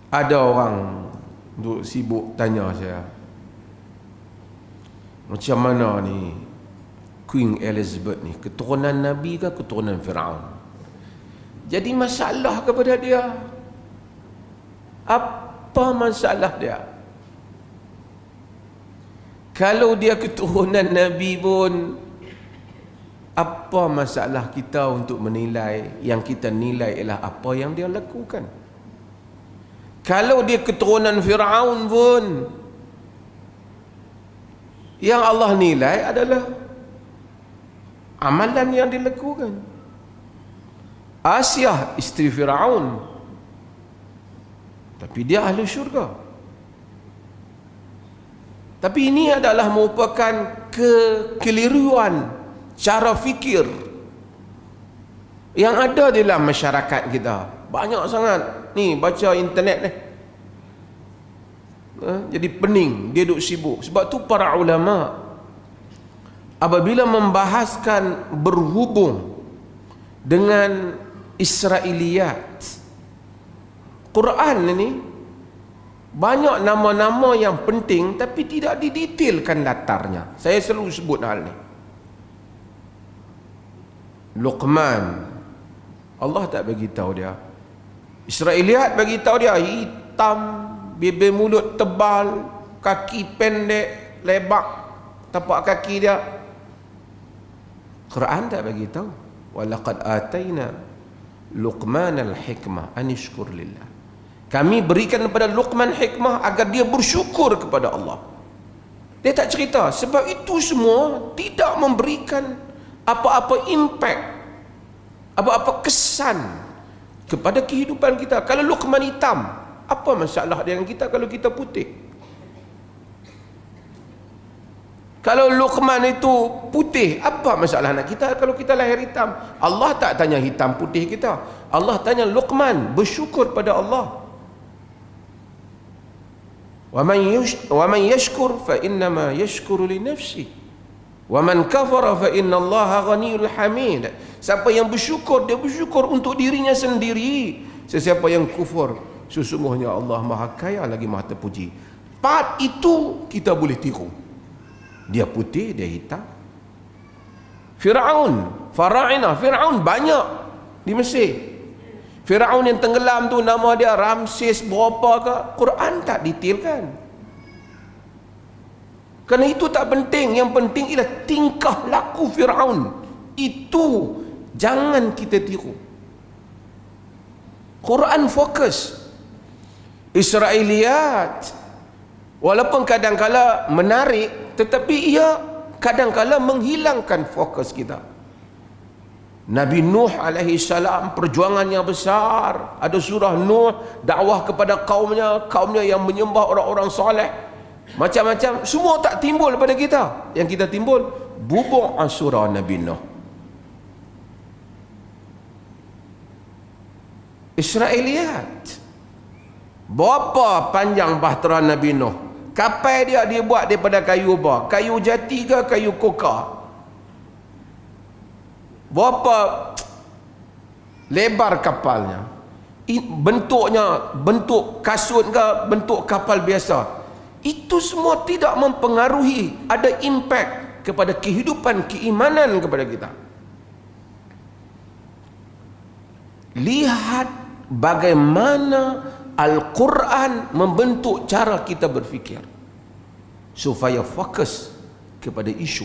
Ada orang duk sibuk tanya saya, macam mana ni Queen Elizabeth ni, keturunan Nabi ke keturunan Firaun? Jadi masalah kepada dia, apa masalah dia? Kalau dia keturunan Nabi pun, apa masalah kita untuk menilai? Yang kita nilai ialah apa yang dia lakukan. Kalau dia keturunan Firaun pun, yang Allah nilai adalah amalan yang dilakukan. Asiah isteri Firaun, tapi dia ahli syurga. Tapi ini adalah merupakan kekeliruan cara fikir yang ada dalam masyarakat kita. Banyak sangat ni baca internet ni, jadi pening, dia duk sibuk. Sebab tu para ulama apabila membahaskan berhubung dengan Israiliyat Quran ini, banyak nama-nama yang penting tapi tidak didetailkan latarnya. Saya selalu sebut hal ni. Luqman, Allah tak bagi tahu dia. Israiliyat bagi tahu dia hitam, bibir mulut tebal, kaki pendek, lebak tapak kaki dia. Quran tak bagi tahu. Walaqad ataina Luqman al-hikmah an yashkur lillah. Kami berikan kepada Luqman hikmah agar dia bersyukur kepada Allah. Dia tak cerita. Sebab itu semua tidak memberikan apa-apa impact, apa-apa kesan kepada kehidupan kita. Kalau Luqman hitam, apa masalah dengan kita kalau kita putih? Kalau Luqman itu putih, apa masalah nak kita kalau kita lahir hitam? Allah tak tanya hitam putih kita. Allah tanya Luqman bersyukur pada Allah. Wa man yashkur fa innama yashkuru li nafsi. Wa man kafara fa innallaha ghaniyyul hamid. Siapa yang bersyukur, dia bersyukur untuk dirinya sendiri. Sesiapa yang kufur, sesungguhnya Allah Maha Kaya lagi Maha Terpuji. Part itu kita boleh tiru. Dia putih, dia hitam. Firaun, Farainah, Firaun banyak di Mesir. Firaun yang tenggelam tu nama dia Ramses berapa ke? Quran tak detailkan. Kerana itu tak penting. Yang penting ialah tingkah laku Firaun. Itu jangan kita tiru. Quran fokus. Israiliyat walaupun kadang-kala menarik, tetapi ia kadang-kala menghilangkan fokus kita. Nabi Nuh alaihi salam perjuangannya besar. Ada surah Nuh, dakwah kepada kaumnya yang menyembah orang-orang soleh. Macam-macam, semua tak timbul pada kita. Yang kita timbul bubuk surah Nabi Nuh. Israiliyat. Berapa panjang bahtera Nabi Nuh? Kapal dia buat daripada kayu apa? Kayu jati ke kayu koka? Berapa lebar kapalnya? Bentuknya bentuk kasut ke bentuk kapal biasa? Itu semua tidak mempengaruhi ada impact kepada kehidupan keimanan kepada kita. Lihat bagaimana Al-Quran membentuk cara kita berfikir supaya fokus kepada isu.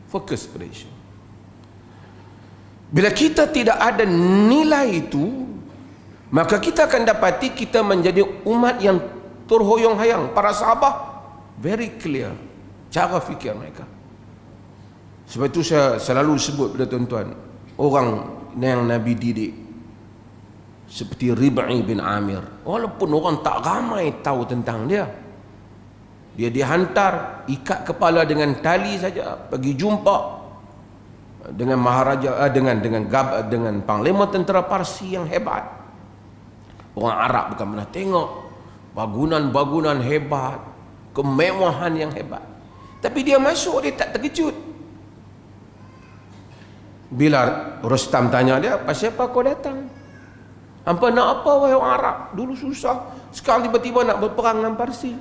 Fokus pada isu. Bila kita tidak ada nilai itu, maka kita akan dapati kita menjadi umat yang terhoyong-hayang. Para sahabat very clear cara fikir mereka. Sebab itu saya selalu sebut pada tuan-tuan, orang yang Nabi didik seperti Rib'i bin Amir, walaupun orang tak ramai tahu tentang dia, dia dihantar ikat kepala dengan tali saja pergi jumpa dengan maharaja, dengan panglima tentera Parsi yang hebat. Orang Arab bukan pernah tengok bangunan-bangunan hebat, kemewahan yang hebat. Tapi dia masuk, dia tak terkejut. Bila Rustam tanya dia, pasal apa kau datang? Hampa nak apa wahai orang Arab? Dulu susah, sekarang tiba-tiba nak berperang dengan Parsi.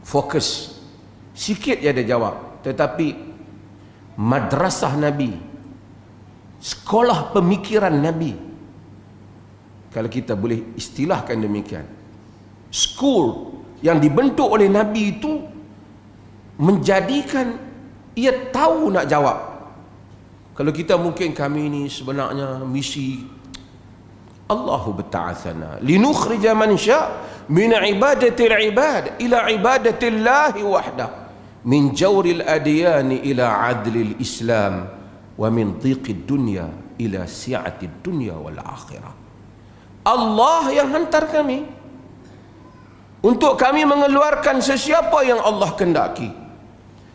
Fokus. Sikit je dia jawab. Tetapi madrasah Nabi, sekolah pemikiran Nabi, kalau kita boleh istilahkan demikian, school yang dibentuk oleh Nabi itu menjadikan ia tahu nak jawab. Kalau kita mungkin kami ini sebenarnya misi Allahu ba'athana linukhrija man sya' min ibadatil ibad ila ibadatillahi wahdah min jawril adyani ila adlil islam wa min dhiqid dunya ila si'atid dunya wal akhirah. Allah yang hantar kami untuk kami mengeluarkan sesiapa yang Allah kehendaki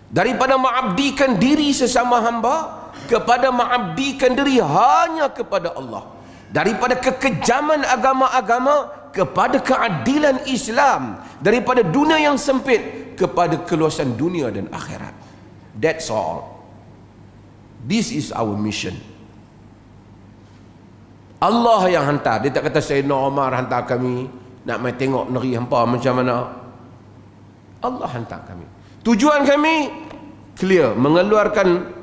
daripada mengabdikan diri sesama hamba kepada mengabdikan diri hanya kepada Allah, daripada kekejaman agama-agama kepada keadilan Islam, daripada dunia yang sempit kepada keluasan dunia dan akhirat. That's all. This is our mission. Allah yang hantar. Dia tak kata Sayyidina Umar hantar kami nak mai tengok negeri hampa macam mana. Allah hantar kami. Tujuan kami clear, mengeluarkan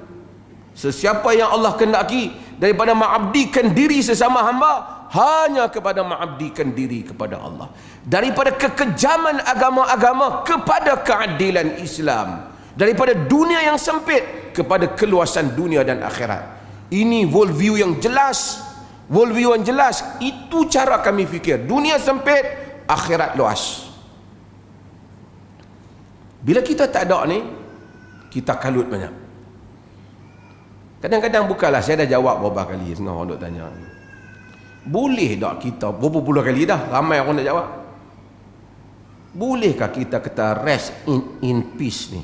sesiapa yang Allah kehendaki daripada mengabdikan diri sesama hamba hanya kepada mengabdikan diri kepada Allah, daripada kekejaman agama-agama kepada keadilan Islam, daripada dunia yang sempit kepada keluasan dunia dan akhirat. Ini worldview yang jelas, worldview yang jelas. Itu cara kami fikir. Dunia sempit, akhirat luas. Bila kita tak ada ni, kita kalut banyak. Kadang-kadang bukanlah, saya dah jawab beberapa kali, setengah orang duk tanya, boleh tak kita, berapa puluh kali dah ramai orang nak jawab, bolehkah kita kata rest in peace ni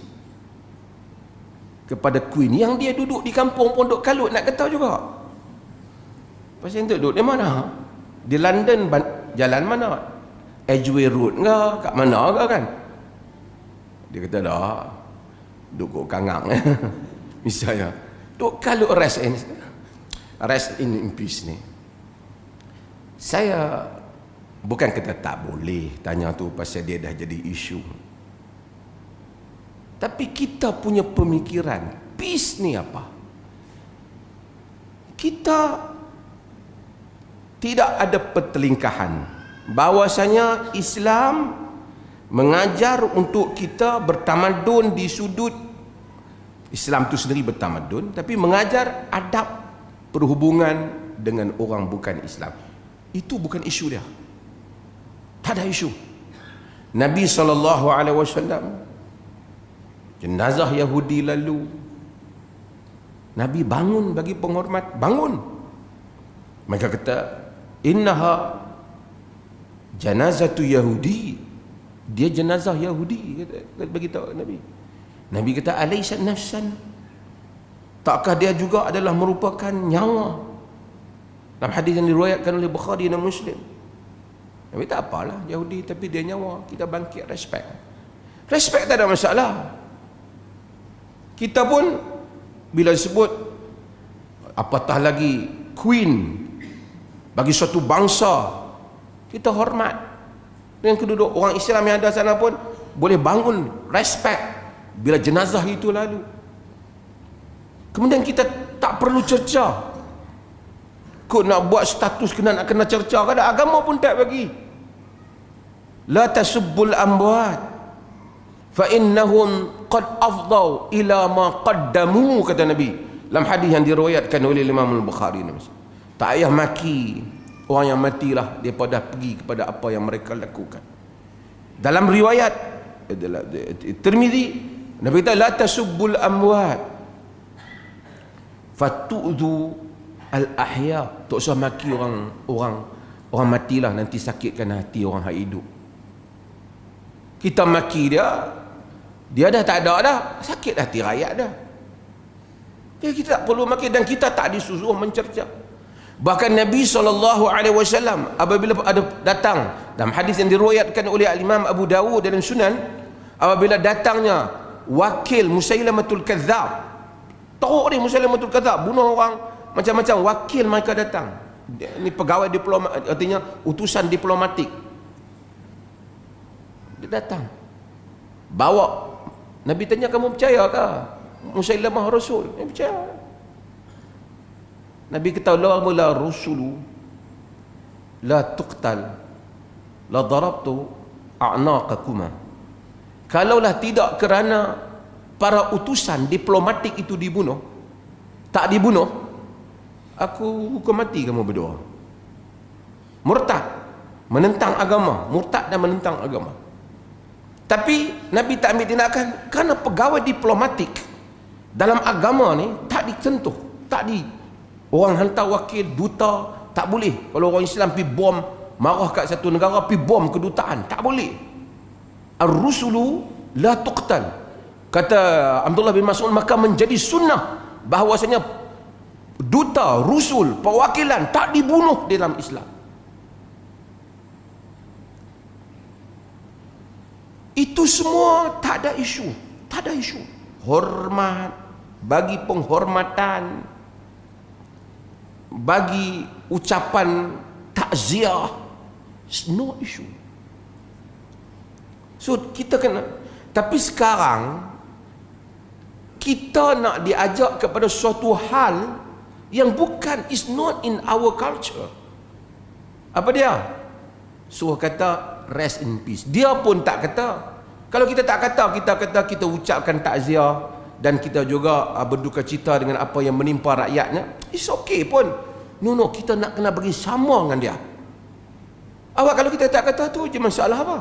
kepada Queen yang dia duduk di kampung pun duk kalut nak kata juga. Pasal tu duduk di mana? Di London, jalan mana? Edgware Road ke? Kat mana ke kan? Dia kata dah duduk kangang misalnya duk kalut rest in peace ni. Saya bukan kata tak boleh tanya tu pasal dia dah jadi isu, tapi kita punya pemikiran peace ni apa? Kita tidak ada pertelingkahan bahwasanya Islam mengajar untuk kita bertamadun di sudut Islam tu sendiri bertamadun, tapi mengajar adab perhubungan dengan orang bukan Islam. Itu bukan isu dia. Tak ada isu. Nabi SAW, jenazah Yahudi lalu, Nabi bangun bagi penghormat, bangun. Mereka kata, innaha janazatu Yahudi. Dia jenazah Yahudi, kata bagi tahu Nabi. Nabi kata, alaysa nafsan, takkah dia juga adalah merupakan nyawa? Dalam hadis yang diriwayatkan oleh Bukhari dan Muslim, Nabi tak apalah Yahudi, tapi dia nyawa, kita bangkit, respect. Respect tak ada masalah. Kita pun bila disebut apatah lagi Queen bagi suatu bangsa, kita hormat. Dengan keduduk orang Islam yang ada sana pun boleh bangun respect bila jenazah itu lalu. Kemudian kita tak perlu cerca. Kau nak buat status nak kena cerca, kada agama pun tak bagi. La tasubbul amwat fa innahum qad afdau ila ma qaddamu, kata Nabi dalam hadis yang diriwayatkan oleh Imam Al-Bukhari. Tak payah maki orang yang matilah, dia pada pergi kepada apa yang mereka lakukan. Dalam riwayat Tirmizi, Nabi kata la tasubbul amwat fatu'dhu al-ahya. Tak usah maki orang matilah, nanti sakitkan hati orang yang hidup. Kita maki dia dah tak ada dah, sakit hati rakyat dah. Jadi kita tak perlu maki, dan kita tak disuruh mencerca. Bahkan Nabi SAW apabila ada datang dalam hadis yang diriwayatkan oleh Imam Abu Dawud dalam Sunan, apabila datangnya wakil Musailamatul Kadzab, teruk ni Musailamatul Kadzab, bunuh orang macam-macam, wakil mereka datang. Ini pegawai diplomat, artinya utusan diplomatik. Dia datang, bawa. Nabi tanya, kamu percaya ke Musailamah Rasul? Dia percaya. Nabi kata, la mula rusulu la tuqtal la darabtu a'naqakuma. Kalaulah tidak kerana para utusan diplomatik itu dibunuh, tak dibunuh, aku hukum mati kamu berdua. Murtad, menentang agama, murtad dan menentang agama. Tapi Nabi tak ambil tindakan kerana pegawai diplomatik dalam agama ni tak disentuh, tak di orang hantar wakil duta, tak boleh. Kalau orang Islam pergi bom, marah kat satu negara, pergi bom kedutaan, tak boleh. Ar-rusulu la tuqtal, kata Abdullah bin Mas'ud, maka menjadi sunnah bahawasanya duta, rusul, perwakilan tak dibunuh dalam Islam. Itu semua tak ada isu, tak ada isu. Hormat, bagi penghormatan, bagi ucapan takziah, no issue. So kita kena, tapi sekarang kita nak diajak kepada suatu hal yang bukan, is not in our culture. Apa dia? Suruh kata rest in peace. Dia pun tak kata. Kalau kita tak kata, kita kata kita ucapkan takziah dan kita juga berduka cita dengan apa yang menimpa rakyatnya, it's okay pun. No, kita nak kena bagi sama dengan dia. Awak kalau kita tak kata tu je, masalah apa?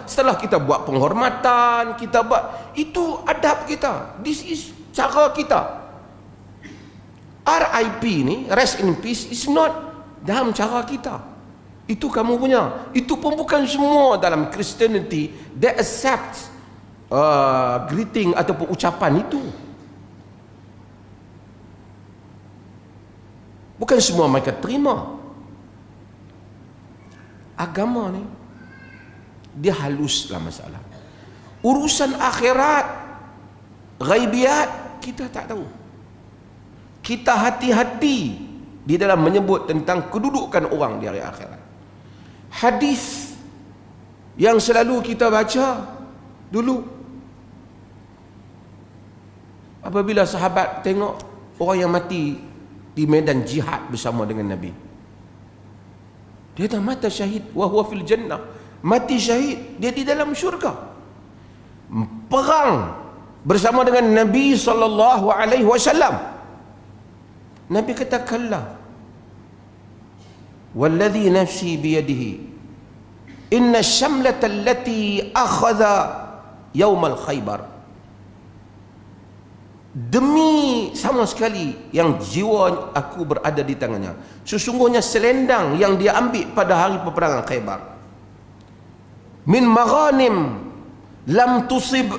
Setelah kita buat penghormatan, kita buat, itu adab kita. This is cara kita. RIP ni, rest in peace, is not dalam cara kita. Itu kamu punya. Itu pun bukan semua dalam Christianity they accept greeting ataupun ucapan itu. Bukan semua mereka terima. Agama ni dia haluslah masalah. Urusan akhirat, ghaibiyat, kita tak tahu. Kita hati-hati di dalam menyebut tentang kedudukan orang di hari akhirat. Hadis yang selalu kita baca dulu, apabila sahabat tengok orang yang mati di medan jihad bersama dengan Nabi, dia dah mata syahid wa huwa fil jannah, mati syahid, dia di dalam syurga, perang bersama dengan Nabi sallallahu alaihi wasallam. Nabi kata, kalla walladhi nafsi biyadihi inna syamlata allati akhadha yawmal khaybar, demi sama sekali yang jiwa aku berada di tangannya, sesungguhnya selendang yang dia ambil pada hari peperangan Khaybar, min maghanim lam tusib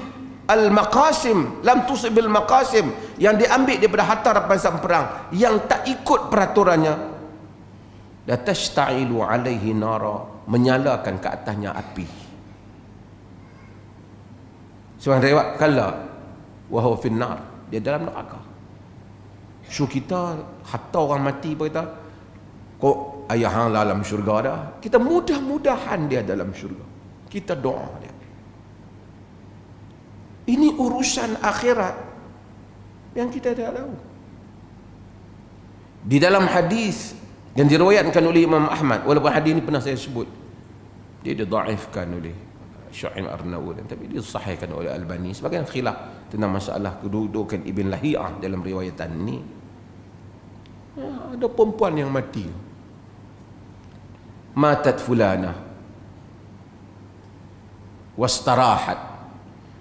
al-maqasim, lam tusib al-maqasim, yang diambil daripada harta rampasan perang yang tak ikut peraturannya, la tashta'ilu alaihi nara, menyalakan ke atasnya api. Seorang riwayat kala wa huwa fin nar, dia dalam neraka. So kita hatta orang mati pun kita, kok ayah hang dalam syurga dah, kita mudah-mudahan dia dalam syurga, kita doa dia. Ini urusan akhirat yang kita tak tahu. Di dalam hadis yang diriwayatkan oleh Imam Ahmad, walaupun hadis ini pernah saya sebut, dia didhaifkan oleh Syu'aib Arnaud, tapi disahihkan oleh Albani. Sebagian khilaf tentang masalah kedudukan Ibn Lahiyah dalam riwayatan ini. Ada perempuan yang mati, matat fulana wastarahat,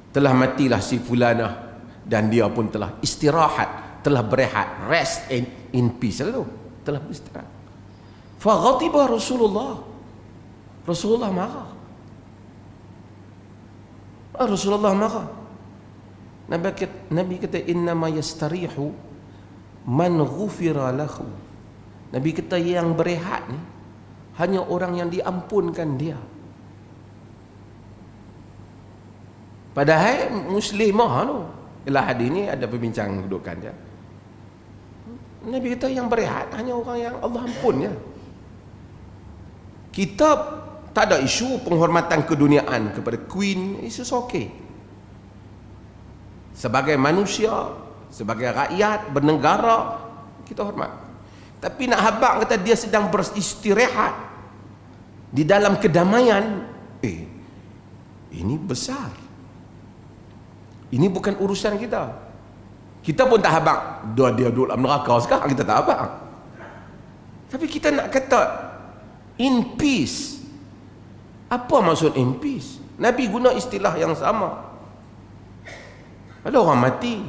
telah matilah si fulana dan dia pun telah istirahat, telah berehat, rest in peace, telah beristirahat. Fa ghadiba Rasulullah marah. Rasulullah marah. Nabi kata, innama yastarihu man ghufira lahu. Nabi kata, yang berehat ni hanya orang yang diampunkan dia. Padahal muslimah tu. Ialah hadis ni ada perbincangan kedudukan dia. Nabi kata yang berehat hanya orang yang Allah ampun ya. Kita tak ada isu penghormatan keduniaan kepada Queen, it's okay. Sebagai manusia, sebagai rakyat bernegara, kita hormat. Tapi nak habaq kata dia sedang beristirahat di dalam kedamaian, ini besar. Ini bukan urusan kita. Kita pun tak habaq dia duduk dalam neraka sekarang, kita tak habaq. Tapi kita nak kata in peace. Apa maksud in peace? Nabi guna istilah yang sama. Ada orang mati,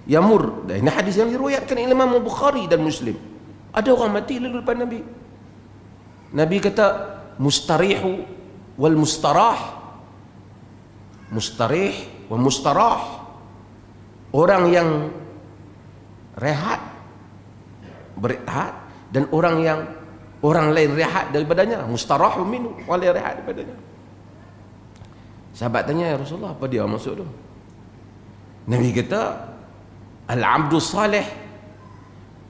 yamur. Ini hadis yang diriwayatkan Imam Bukhari dan Muslim. Ada orang mati lalu depan Nabi. Nabi kata mustarihu wal mustarah. Mustarih wa mustarah. Orang yang rehat, berehat, dan orang lain rehat daripadanya. Mustarahu minhu, orang lain rehat daripadanya. Sahabat tanya, ya Rasulullah, apa dia maksud tu? Nabi kata, al-abdu salih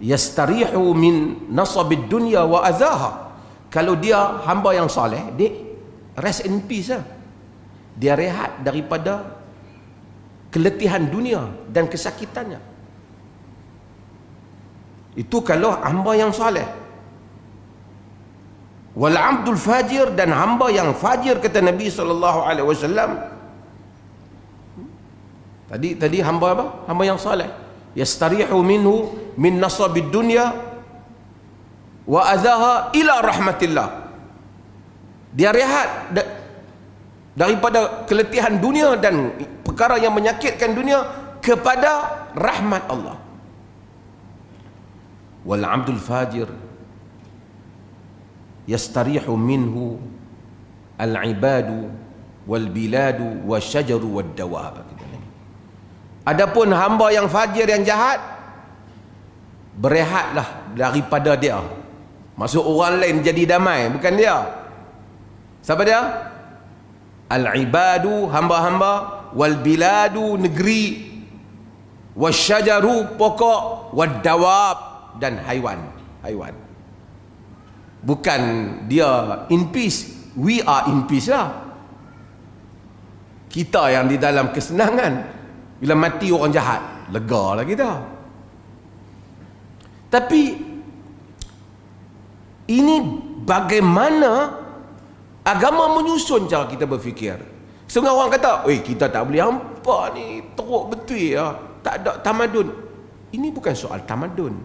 yastarihu min nasabid dunya wa adhaha. Kalau dia hamba yang saleh, dia rest in peace lah. Dia rehat daripada keletihan dunia dan kesakitannya. Itu kalau hamba yang saleh. Wal abdul fajir, dan hamba yang fajir, kata Nabi SAW. Tadi hamba apa? Hamba yang saleh. Yastarihu minhu min nasabid dunya wa adhaha ila rahmatillah. Dia rehat daripada keletihan dunia dan perkara yang menyakitkan dunia kepada rahmat Allah. Wal abdul fajir yastarihu minhu al-ibadu wal biladu wasyajaru wad dawab. Adapun hamba yang fajir, yang jahat, berehatlah daripada dia. Maksud orang lain jadi damai, bukan dia. Siapa dia? Al-ibadu, hamba-hamba, wal biladu, negeri, wasyajaru, pokok, wad dawab, dan haiwan. Bukan dia in peace, we are in peace lah. Kita yang di dalam kesenangan. Bila mati orang jahat, lega lah kita. Tapi ini bagaimana agama menyusun cara kita berfikir. Setengah orang kata, kita tak boleh hampa ni, teruk betul ya, tak ada tamadun. Ini bukan soal tamadun.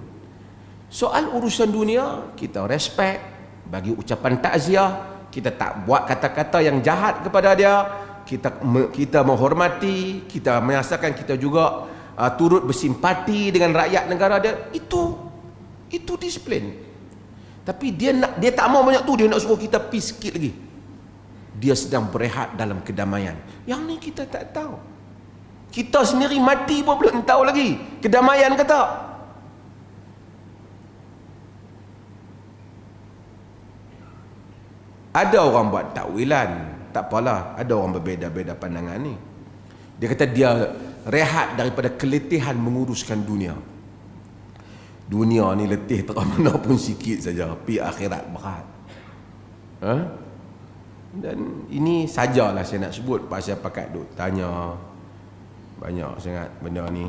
Soal urusan dunia, kita respect, bagi ucapan takziah, kita tak buat kata-kata yang jahat kepada dia, kita menghormati, kita merasakan kita juga turut bersimpati dengan rakyat negara dia. Itu disiplin. Tapi dia tak mau banyak tu, dia nak suruh kita peace sikit lagi. Dia sedang berehat dalam kedamaian. Yang ni kita tak tahu. Kita sendiri mati pun belum tahu lagi kedamaian ke tak. Ada orang buat takwilan, tak apalah, ada orang berbeza-beza pandangan ni. Dia kata dia rehat daripada keletihan menguruskan dunia. Dunia ni letih terang mana pun sikit saja, pi akhirat berat. Dan ini sajalah saya nak sebut, pasal pakat duk tanya banyak sangat benda ni.